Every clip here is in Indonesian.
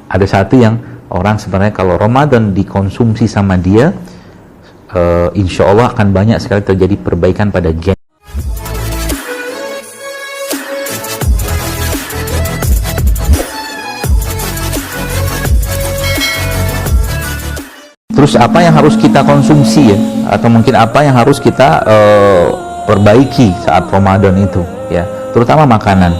ada satu yang orang sebenarnya kalau Ramadan dikonsumsi sama dia, insya Allah akan banyak sekali terjadi perbaikan pada gen. Terus apa yang harus kita konsumsi ya, atau mungkin apa yang harus kita perbaiki saat Ramadan itu ya, terutama makanan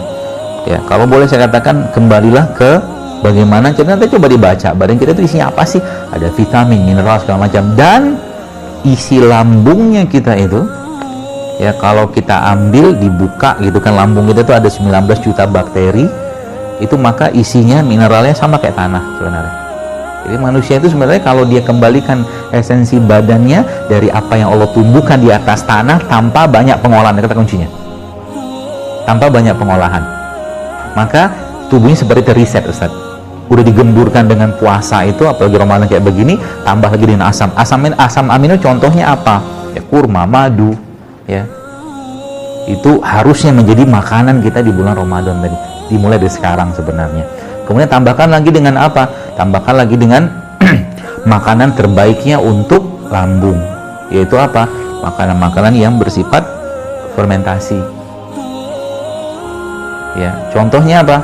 ya. Kalau boleh saya katakan, kembalilah ke bagaimana kita nanti coba dibaca badan kita itu isinya apa sih, ada vitamin, mineral, segala macam, dan isi lambungnya kita itu ya, kalau kita ambil dibuka gitu kan, lambung kita itu ada 19 juta bakteri itu, maka isinya mineralnya sama kayak tanah sebenarnya. Jadi manusia itu sebenarnya kalau dia kembalikan esensi badannya dari apa yang Allah tumbuhkan di atas tanah tanpa banyak pengolahan, kata kuncinya, tanpa banyak pengolahan, maka tubuhnya seperti teriset, Ustaz. Udah digemburkan dengan puasa itu, apalagi Ramadan kayak begini, tambah lagi dengan asam amino. Contohnya apa ya? Kurma, madu ya, itu harusnya menjadi makanan kita di bulan Ramadan tadi, dimulai dari sekarang sebenarnya. Kemudian tambahkan lagi dengan apa? Tambahkan lagi dengan makanan terbaiknya untuk lambung, yaitu apa? Makanan-makanan yang bersifat fermentasi. Ya, contohnya apa?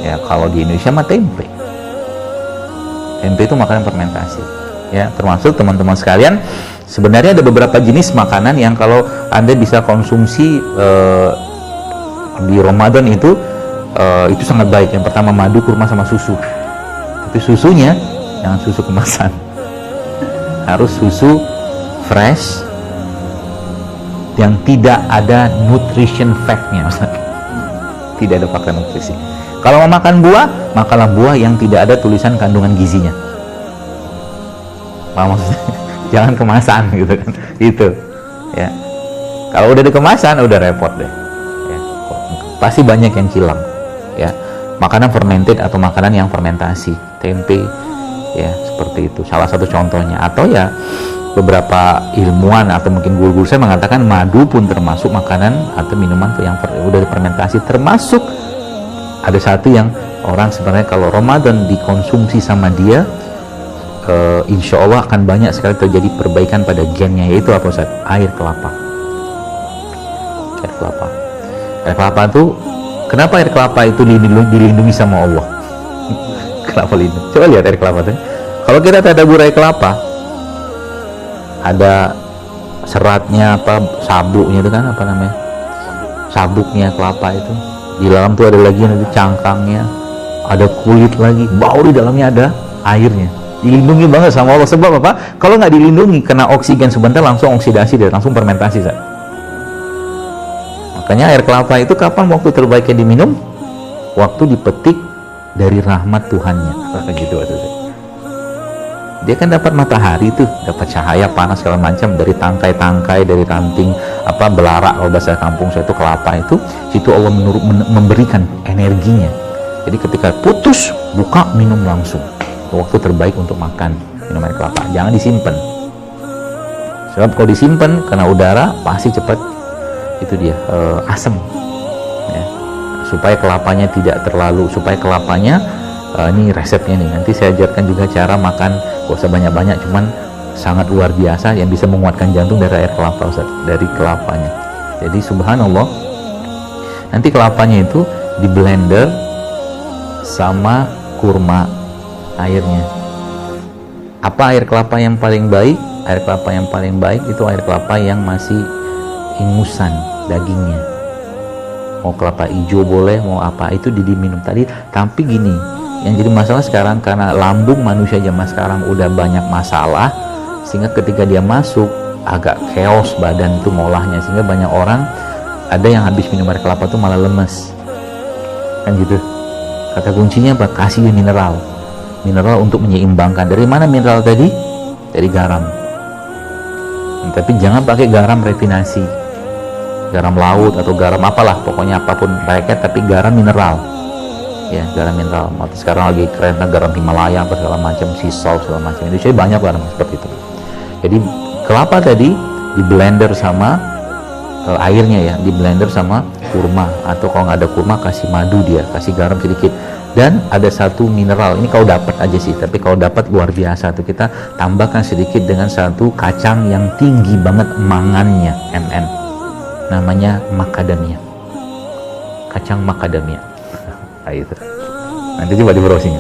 Ya, kalau di Indonesia mah tempe. Tempe itu makanan fermentasi. Ya, termasuk teman-teman sekalian, sebenarnya ada beberapa jenis makanan yang kalau Anda bisa konsumsi di Ramadan itu sangat baik. Yang pertama madu, kurma, sama susu. Tapi susunya jangan susu kemasan, harus susu fresh yang tidak ada nutrition fact-nya. Tidak ada fakta nutrisi. Kalau mau makan buah, makanlah buah yang tidak ada tulisan kandungan gizinya. Paham maksudnya? Jangan kemasan gitu kan. Itu ya. Kalau udah di kemasan udah repot deh. Ya. Pasti banyak yang hilang. Ya, makanan fermented atau makanan yang fermentasi, tempe ya, seperti itu salah satu contohnya. Atau ya beberapa ilmuwan atau mungkin guru-guru saya mengatakan madu pun termasuk makanan atau minuman yang udah fermentasi. Termasuk ada satu yang orang sebenarnya kalau Ramadan dikonsumsi sama dia, insya Allah akan banyak sekali terjadi perbaikan pada gennya, yaitu apa Ustaz? Air kelapa. Air kelapa. Air kelapa itu, kenapa air kelapa itu dilindungi sama Allah? Kenapa lindung? Coba lihat air kelapa tuh. Kalau kita tadabur air kelapa, ada seratnya, apa sabuknya itu kan, apa namanya? Sabuknya kelapa itu. Di dalam tuh ada lagi nanti cangkangnya, ada kulit lagi, bau di dalamnya ada airnya. Dilindungi banget sama Allah. Sebab apa? Kalau nggak dilindungi, kena oksigen sebentar langsung oksidasi dan langsung fermentasi. Makanya air kelapa itu kapan waktu terbaiknya diminum? Waktu dipetik dari rahmat Tuhannya. Gitu maksudnya. Dia kan dapat matahari tuh, dapat cahaya panas segala macam dari tangkai-tangkai, dari ranting apa belarak kalau bahasa kampung saya itu kelapa itu, situ Allah memberikan energinya. Jadi ketika putus, buka, minum langsung. Waktu terbaik untuk makan minum air kelapa. Jangan disimpan. Sebab kalau disimpan kena udara pasti cepat itu dia asam. Ya. Supaya kelapanya tidak terlalu, supaya kelapanya ini resepnya nih. Nanti saya ajarkan juga cara makan, gak usah banyak-banyak, cuman sangat luar biasa yang bisa menguatkan jantung dari air kelapa, Ustaz, dari kelapanya. Jadi subhanallah, nanti kelapanya itu di blender sama kurma airnya. Apa air kelapa yang paling baik? Air kelapa yang paling baik itu air kelapa yang masih ingusan dagingnya. Mau kelapa hijau boleh, mau apa, itu diminum tadi. Tapi gini, yang jadi masalah sekarang karena lambung manusia zaman sekarang udah banyak masalah, sehingga ketika dia masuk agak chaos badan itu ngolahnya, sehingga banyak orang ada yang habis minum air kelapa tuh malah lemes kan gitu. Kata kuncinya apa? Kasih mineral untuk menyeimbangkan. Dari mana mineral tadi? Dari garam. Tapi jangan pakai garam refinasi, garam laut atau garam apalah, pokoknya apapun mereka, tapi garam mineral ya, garam mineral. Sekarang lagi keren kan garam Himalaya apa segala macam, sea salt segala macam, itu saya banyak garam seperti itu. Jadi kelapa tadi di blender sama airnya ya, di blender sama kurma, atau kalau nggak ada kurma kasih madu, dia kasih garam sedikit, Dan ada satu mineral, ini kalau dapat aja sih, tapi kalau dapat luar biasa tuh, kita tambahkan sedikit dengan satu kacang yang tinggi banget mangannya, namanya macadamia, kacang macadamia. Nah, itu nanti coba di browsing,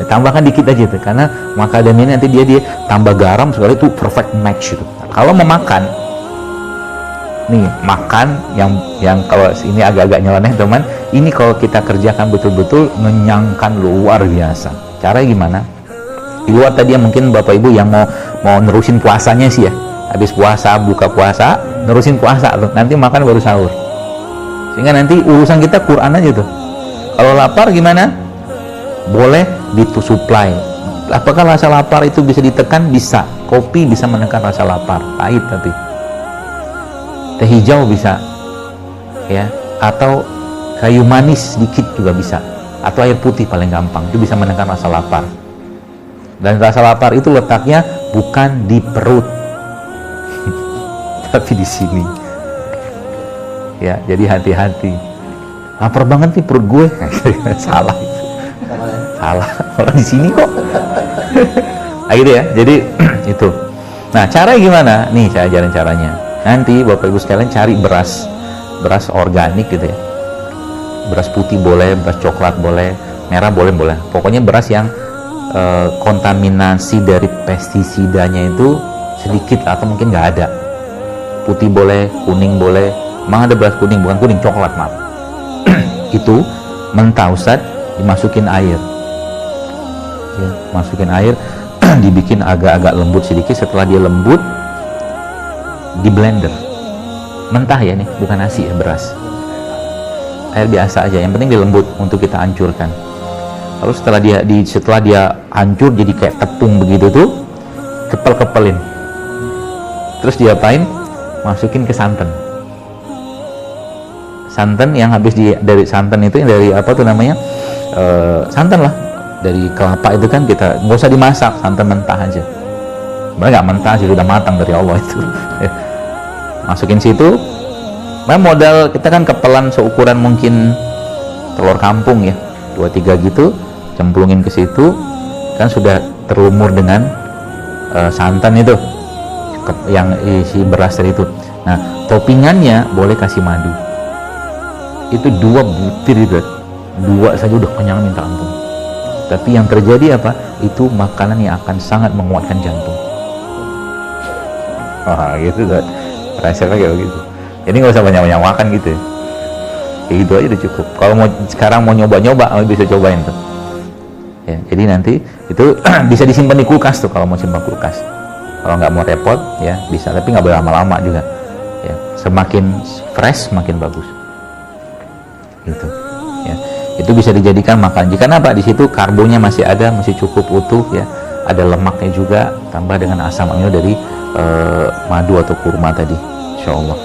tambahkan dikit aja tuh, karena macadamia nanti dia tambah garam sekali itu perfect match itu. Kalau mau makan nih, makan yang kalau ini agak-agak nyeleneh teman, ini kalau kita kerjakan betul-betul mengenyangkan luar biasa. Caranya gimana? Di luar tadi mungkin Bapak Ibu yang mau nerusin puasanya sih ya, habis puasa, buka puasa, nerusin puasa tuh, nanti makan baru sahur, sehingga nanti urusan kita Quran aja tuh. Kalau lapar gimana? Boleh disuplai. Apakah rasa lapar itu bisa ditekan? Bisa. Kopi bisa menekan rasa lapar, pahit tapi. Teh hijau bisa, ya, atau kayu manis sedikit juga bisa, atau air putih paling gampang, itu bisa menekan rasa lapar. Dan rasa lapar itu letaknya bukan di perut tapi di sini, ya. Jadi hati-hati, lapar banget nih perut gue. Salah itu, salah, orang di sini kok. Nah, gitu ya. Jadi itu. Nah, caranya gimana? Nih saya ajarin caranya. Nanti Bapak Ibu sekalian cari beras organik gitu ya, beras putih boleh, beras coklat boleh, merah boleh. Pokoknya beras yang kontaminasi dari pestisidanya itu sedikit atau mungkin nggak ada. Putih boleh, kuning boleh. Emang ada beras kuning, bukan kuning, coklat, maaf. Itu mentah Ustaz, dimasukin air, ya, masukin air, dibikin agak-agak lembut sedikit. Setelah dia lembut, di blender, mentah ya, nih bukan nasi ya, beras, air biasa aja, yang penting dilembut untuk kita hancurkan. Lalu setelah dia hancur jadi kayak tepung begitu tuh, kepel-kepelin, terus diapain? Masukin ke santan yang habis dari santan itu, yang dari apa tuh namanya, santan lah, dari kelapa itu kan, kita nggak usah dimasak, santan mentah aja. Sebenarnya nggak mentah sih, sudah matang dari Allah itu. Masukin situ. Nah, modal kita kan kepelan seukuran mungkin telur kampung ya, 2-3 gitu, cemplungin ke situ, kan sudah terlumur dengan santan itu, yang isi beras dari itu. Nah, toppingannya boleh kasih madu. Itu 2 butir itu, 2 saja udah kenyang minta ampun. Tapi yang terjadi apa? Itu makanan yang akan sangat menguatkan jantung. Wah, gitu kan, rasanya kayak begitu. Jadi nggak usah banyak-banyak makan gitu, kayak gitu aja udah cukup. Kalau mau sekarang mau nyoba-nyoba, bisa cobain tuh, ya. Jadi nanti itu bisa disimpan di kulkas tuh, kalau mau simpan kulkas. Kalau nggak mau repot ya bisa, tapi nggak boleh lama-lama juga, ya. Semakin fresh semakin bagus, gitu ya. Itu bisa dijadikan makan. Jika apa, di situ karbonnya masih ada, masih cukup utuh ya, ada lemaknya juga, tambah dengan asam amino dari madu atau kurma tadi, insya Allah.